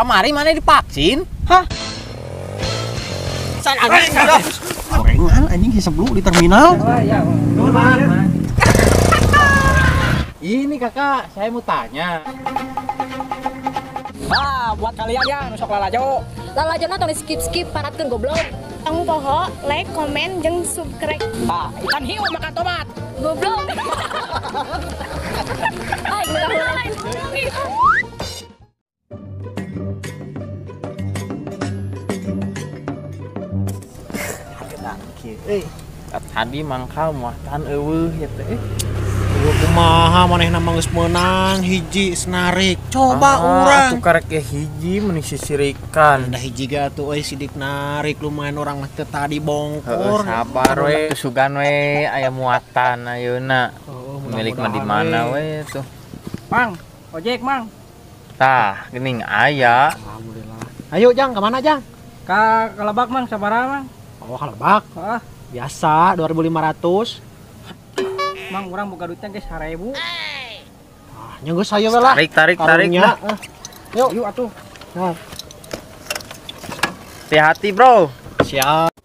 Kamari mana divaksin? Hah? San anjing gorengan anjing hisap dulu di terminal. Ini kakak, saya mau tanya. Buat kalian ya nusok lalajo. Lalajona tong skip paratkeun goblok. Tanggung poho, like, komen, jeung subscribe. Ikan hiu makan tomat. Goblok. Ay, ulah. Tadi mangkal muatan eueuh ya teh. Kumaha manehna mah geus meunang hiji senarik. Coba urang. Atuh karek hiji meni sisirikan. Da hiji ge atuh euy sidik narik lumayan orang mah teu tadi bongkor. Heueuh sabar we, tusugan we aya muatan ayeuna. Milik mah di mana we tuh. Mang, ojek mang. Tah, geuning aya. Alhamdulillah. Ayo Jang, ke mana Jang? Ka Lebak mang, sabaraha mang? Oh, ka Lebak. Heeh. Biasa 2.500. Mang urang boga duitnya geus 1000. Nya geus saya we lah. Tarik Karungnya. nah. Yuk atuh. Nah, Hati-hati, Bro. siap.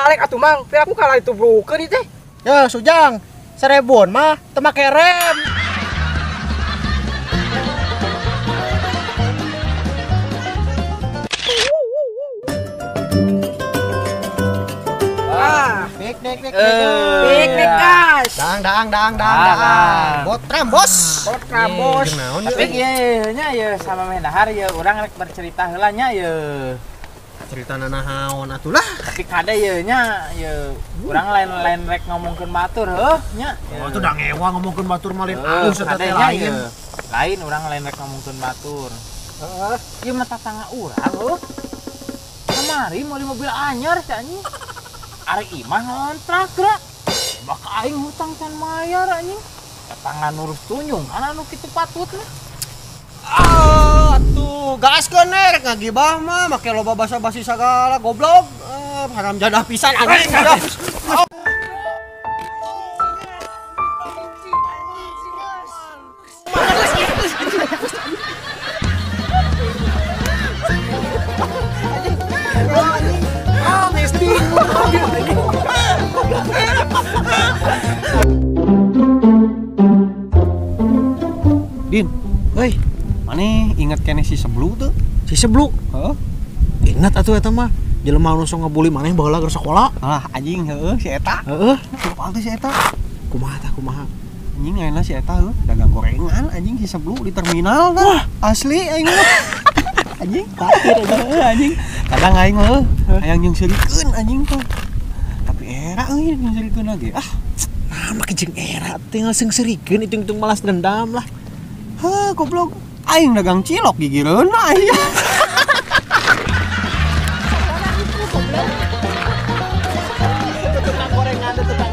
Alek atuh mang, teh aku kalah itu broker ieu teh. Ya, Sujang. 1000 mah teu make rem. Dek. Nek gas. Dang. Bot Rambos. Tapi ieu nya ieu sama meh dahar ieu urang rek bercerita heula nya ieu. Cerita naon atuh lah. Tapi kada ieu nya ieu urang lain rek ngomongkeun batur heuh nya. Oh, itu udah ngewa ngomongkeun batur malin Kada nya ieu. Lain urang lain rek ngomongkeun batur. Heeh. Ieu mah tatangga urang heuh. Kamari mau di mobil anyar teh anjing. Arek imah ngontrak geura. Baka aing hutang can mayar anjing. Tatangga nurus tunjung kan anu kitu patutna. Atuh gaskeun rek ngagibah mah make loba basa-basi sagala goblok. Haram jadah pisan anjing. Din, heuy, maneh inget keneh si Seblu tuh? Si Seblu? Heeh. Ingat atuh eta mah. Jelema anu sok ngebuli maneh baheula keur sakola. Alah anjing heueuh si eta. Heeh. Soal tuh si eta. Kumaha? Anjing ayeuna si eta heuh dagang gorengan anjing si Seblu di terminal nah. Asli aing mah. Anjing takdir eta anjing. Kadang aing mah hayang nyungsirikeun anjing tuh. Tapi era euy nyungsirikeun lagi. Mah kejeng era tinggal sengsirikeun hitung-hitung malas dendam lah. Goblok. Aing dagang cilok gigireuna aya. Tukang gorengan tuh tukang.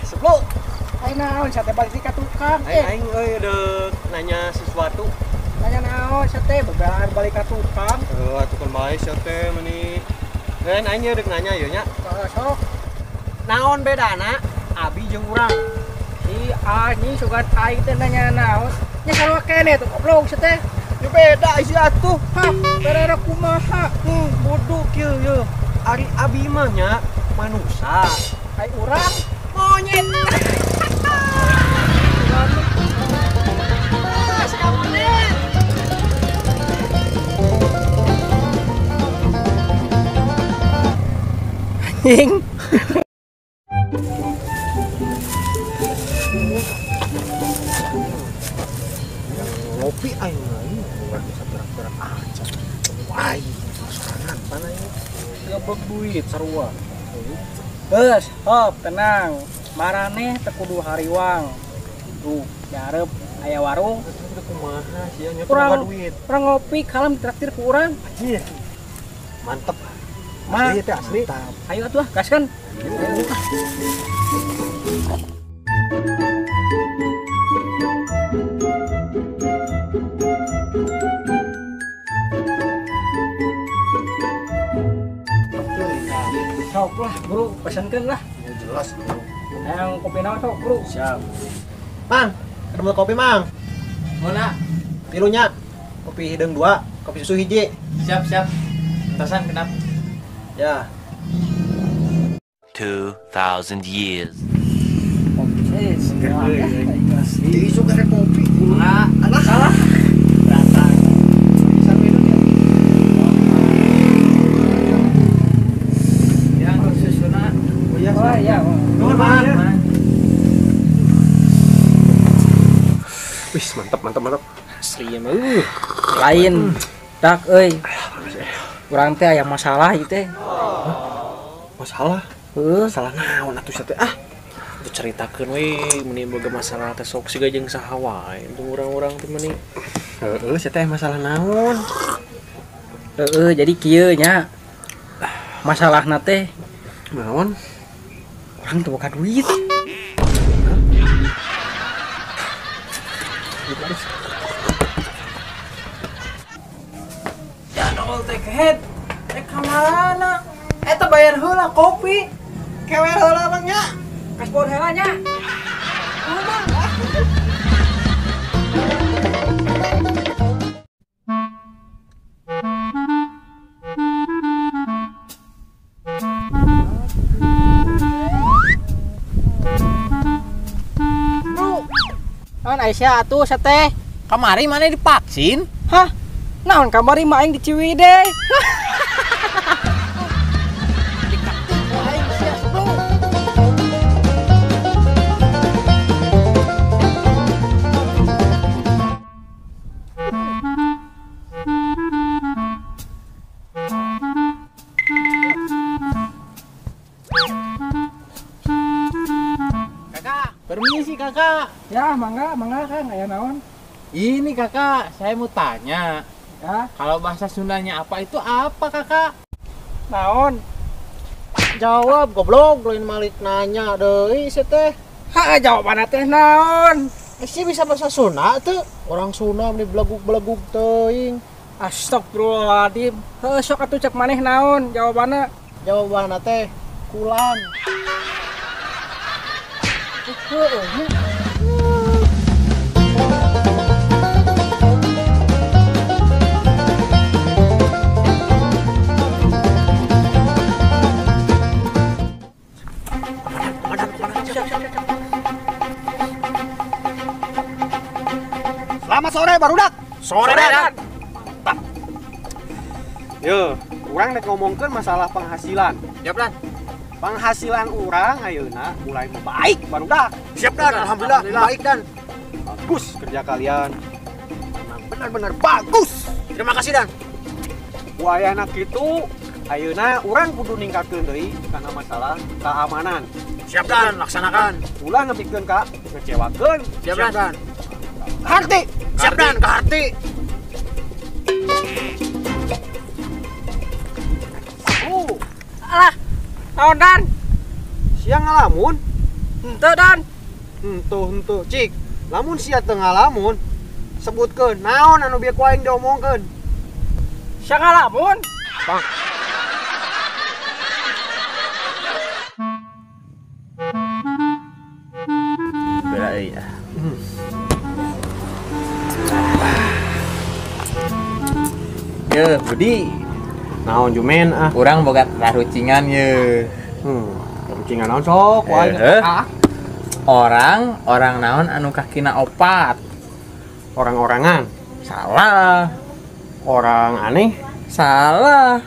Sebelum Aing naon sate balik ka tukang. aing euy deuk nanya sesuatu. Nanya naon sate begal balik ka tukang. Atuh kan bae sia teh meuni. Ngan aing deuk nanya ieu nya. Sok. Naon bedana abi jeung urang? Si anjing sugan aing teh nanya naon. Nya sarua kene tuh goblok sate. Ya beda isi atuh. Hah, berera kumaha? Bodoh kieu yeuh. Ari abi mah nya manusa. Ai urang Monyet. anjing. Ngopi aing lain urang bisa gerak-gerak aja. Wai, sangat mana ini? Gabek duit sarua. Bes, hop tenang. Marane teu kudu hariwang. Tuh, jarep aya warung. Udah kumaha sih nya Kurang duit. kurang ngopi kalem traktir ku urang. Anjir. Mantep. Mah, Asli teh asli. ayo atuh gaskan. Sok lah, bro, pesankeun lah. Ya jelas. Yang kopi naon sok, bro? Siap. Mang, ada mau kopi, Mang? Mana? Tilunya. Kopi hidung 2, kopi susu hiji. Siap. Pesan kenapa? Ya. 2,000 years. Jadi suka ada kopi. Salah. Datang. Sampai itu ya. Yang susuna. Oh iya. Oh iya. Nuhun, Mang. Wih, mantap. Asli ya, mah. Lain. Tak euy. Urang teh aya masalah ieu teh. Masalah. Heuh. Masalah naon atuh teh? Diceritakeun we meni boga masalah teh sok siga jeung saha wae untuk urang-urang teh meni. Heeh, sia teh masalah naon? Jadi kieu nya. Masalahna teh Naon? urang teu boga duit. Janol teh kehet. Teh kamarana. Eta bayar heula kopi. Kewer heula Bang nya. Kasbon heula nya. Naon Aisyah atuh sateh? Kamari mana divaksin? Hah? Naon kamari mah aing di Ciwidey? Permisi kakak. Ya, mangga Kang, aya naon? Ini kakak, saya mau tanya. Ya, Kalau bahasa Sundanya apa itu apa kakak? naon? Jawab goblok, lain malik nanya deui sia teh. Ha, jawabanna teh naon? Si bisa bahasa Sunda tuh. Orang Sunda meni belegug-belegug teuing. Astagfirullahaladzim. Heuh, sok atuh cek maneh naon jawabanna? Jawabanna teh kulan. Selamat sore barudak. Sore dan. Yo, urang rek ngomongkeun masalah penghasilan. Siap Dan. Penghasilan urang ayeuna mulai membaik barudak. Siap dan. Alhamdulillah baik dan bagus kerja kalian. Memang benar-benar bagus. Terima kasih dan. Waya anak itu ayeuna urang kudu ningkatkeun deui karena masalah keamanan. Siap dan laksanakan. Ulah nepikeun ka ngecewakeun. Siap dan. Harti. Siap dan ke Harti. Alah, naon Dan? Siang ngalamun. Henteu Dan. Henteu cik. Lamun sia teu ngalamun sebutkeun naon anu bieu ku aing diomongkeun. Sia ngalamun. Bang. Bela iya. Ye, Budi, Naon jumen ah. urang boga rarucingan ye. Kucingan naon sok ku aing. Orang naon anu kakina opat. Orang-orangan, Salah. orang aneh, Salah.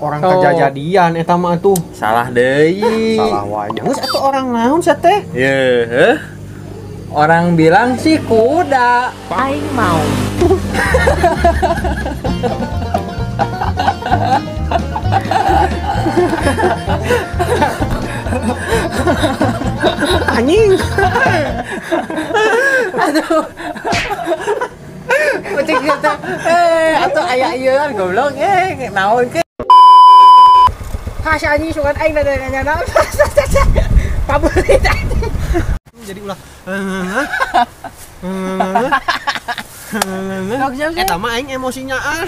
orang Oh. kejadian eta mah tuh. Salah deui. Salah wae. Geus atuh orang naon sia teh? Ye, orang bilang sih kuda. Aing mau. Anjing. Aduh. Kucing kita. Atuh aya ieu goblok naon ke? Ha si anjing sugan aing da nanya naon. Pabulit anjing. Jadi ulah. Eta mah aing emosinyaan.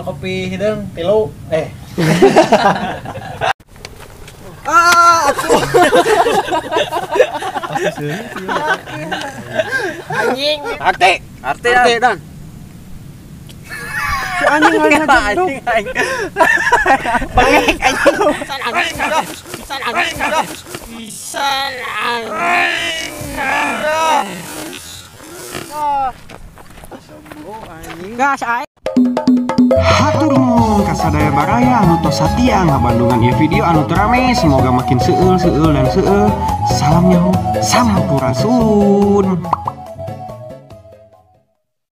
Kopi hidung 3. Atuh. Anjing. Arti dan. Si anjing lain aja dong. Bangek anjing. Pisan anjing. Gas aing. Hatur nuhun ka sadaya baraya anu tos satia ngabandungan ieu video anu teu rame, semoga makin seueul dan seueul. Salam nyaho, sampurasun.